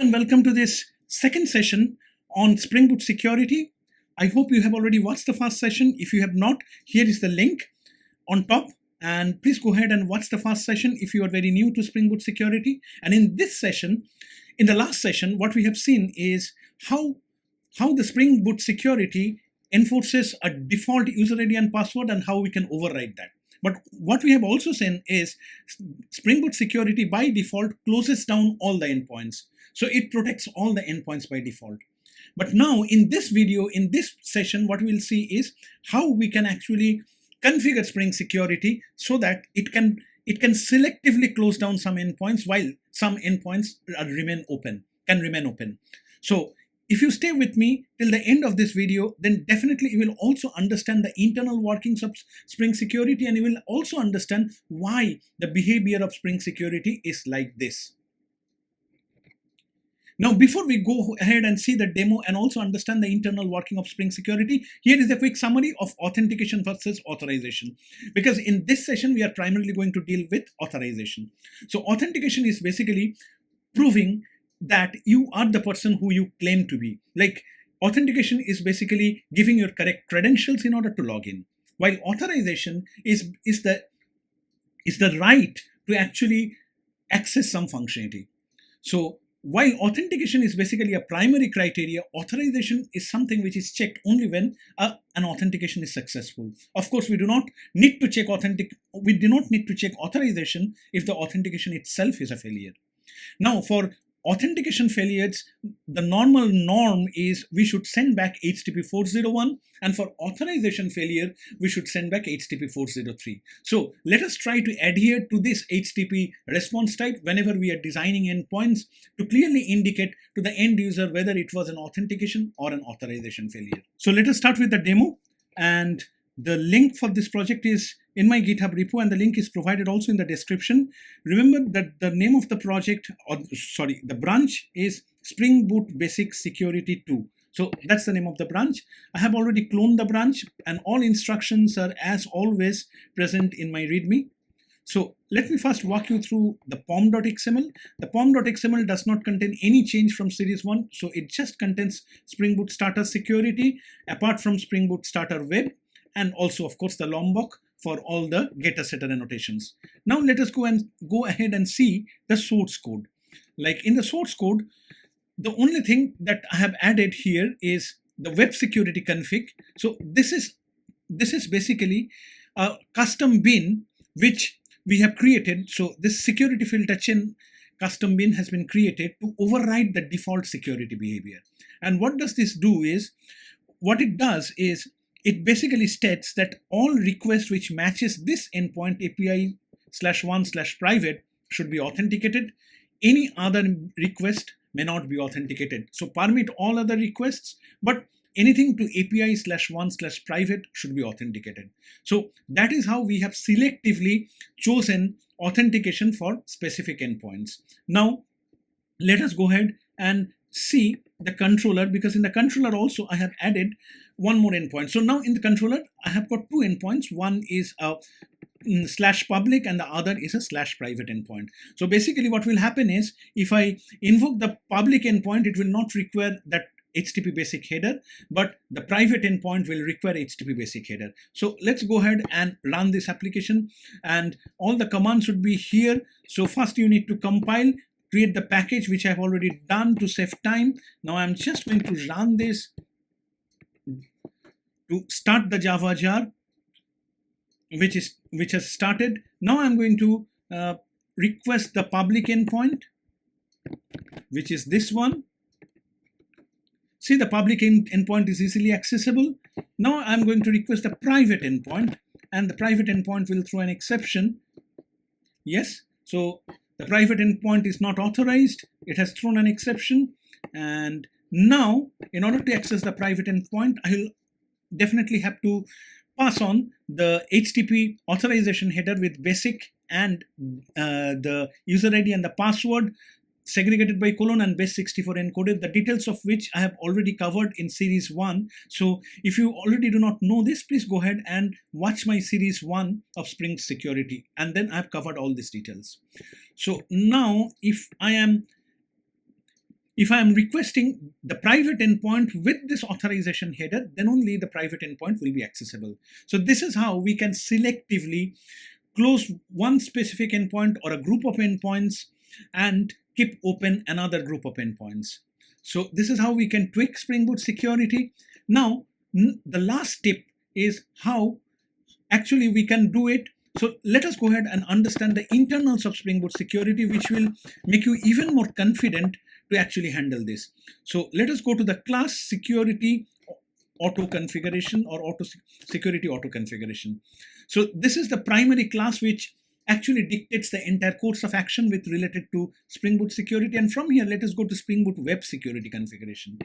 And welcome to this second session on Spring Boot security. I hope you have already watched the first session. If you have not, here is the link on top, and please go ahead and watch the first session if you are very new to Spring Boot security. And in this session, in the last session, what we have seen is how the Spring Boot security enforces a default user ID and password and how we can override that. But what we have also seen is Spring Boot security by default closes down all the endpoints. So it protects all the endpoints by default. But now in this video, in this session, what we'll see is how we can actually configure Spring security so that it can selectively close down some endpoints while some endpoints remain open. So if you stay with me till the end of this video, then definitely you will also understand the internal workings of Spring security, and you will also understand why the behavior of Spring security is like this. Now, before we go ahead and see the demo and also understand the internal working of Spring security, here is a quick summary of authentication versus authorization. Because in this session, we are primarily going to deal with authorization. So authentication is basically proving that you are the person who you claim to be. Like, authentication is basically giving your correct credentials in order to log in, while authorization is the right to actually access some functionality. So while authentication is basically a primary criteria, authorization is something which is checked only when an authentication is successful. Of course, we do not need to check authorization if the authentication itself is a failure. Now, for authentication failures, the norm is we should send back HTTP 401, and for authorization failure, we should send back HTTP 403. So let us try to adhere to this HTTP response type whenever we are designing endpoints to clearly indicate to the end user whether it was an authentication or an authorization failure. So let us start with the demo, and the link for this project is in my GitHub repo, and the link is provided also in the description. Remember that the name of the project, the branch is Spring Boot Basic Security 2. So that's the name of the branch. I have already cloned the branch, and all instructions are as always present in my README. So let me first walk you through the pom.xml. The pom.xml does not contain any change from series 1. So it just contains Spring Boot Starter Security, apart from Spring Boot Starter Web, and also, of course, the Lombok for all the getter setter annotations. Now let us go ahead and see the source code. Like in the source code, the only thing that I have added here is the web security config. So this is basically a custom bin which we have created. So this security filter chain custom bin has been created to override the default security behavior. And what does this do is, what it does is, it basically states that all requests which matches this endpoint API/1/private should be authenticated. Any other request may not be authenticated. So permit all other requests, but anything to API/1/private should be authenticated. So that is how we have selectively chosen authentication for specific endpoints. Now let us go ahead and see the controller, because in the controller also I have added one more endpoint. So now in the controller I have got two endpoints. One is a /public and the other is a /private endpoint. So basically what will happen is, if I invoke the public endpoint, it will not require that HTTP basic header, but the private endpoint will require HTTP basic header. So let's go ahead and run this application, and all the commands should be here. So first you need to compile, create the package, which I've already done to save time. Now I'm just going to run this to start the Java jar, which has started. Now I'm going to request the public endpoint, which is this one. See, the public endpoint is easily accessible. Now I'm going to request the private endpoint, and the private endpoint will throw an exception. Yes, so the private endpoint is not authorized. It has thrown an exception. And now, in order to access the private endpoint, I will definitely have to pass on the HTTP authorization header with basic and the user ID and the password segregated by colon and base64 encoded, the details of which I have already covered in series 1. So if you already do not know this, please go ahead and watch my series 1 of Spring Security, and then I have covered all these details. So now if I am if I am requesting the private endpoint with this authorization header, then only the private endpoint will be accessible. So this is how we can selectively close one specific endpoint or a group of endpoints and keep open another group of endpoints. So this is how we can tweak Spring Boot security. Now, the last step is how actually we can do it. So let us go ahead and understand the internals of Spring Boot security, which will make you even more confident to actually handle this. So let us go to the class security auto configuration or security auto configuration. So this is the primary class which actually dictates the entire course of action with related to Spring Boot security. And from here, let us go to Spring Boot web security configuration.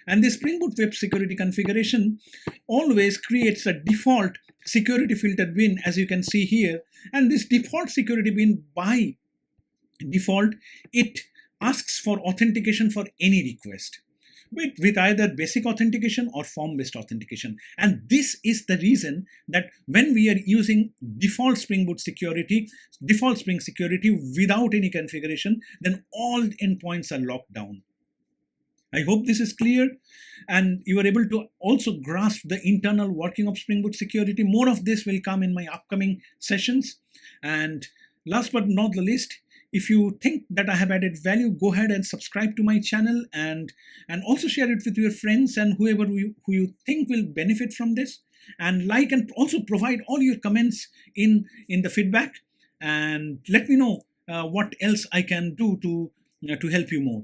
And this Spring Boot web security configuration always creates a default security filter bin, as you can see here. And this default security bin, by default, it asks for authentication for any request with either basic authentication or form-based authentication. And this is the reason that when we are using default Spring Boot security, default Spring security without any configuration, then all endpoints are locked down. I hope this is clear and you are able to also grasp the internal working of Spring Boot security. More of this will come in my upcoming sessions. And last but not the least, if you think that I have added value, go ahead and subscribe to my channel and also share it with your friends and whoever who you think will benefit from this. And like and also provide all your comments in the feedback and let me know what else I can do to help you more.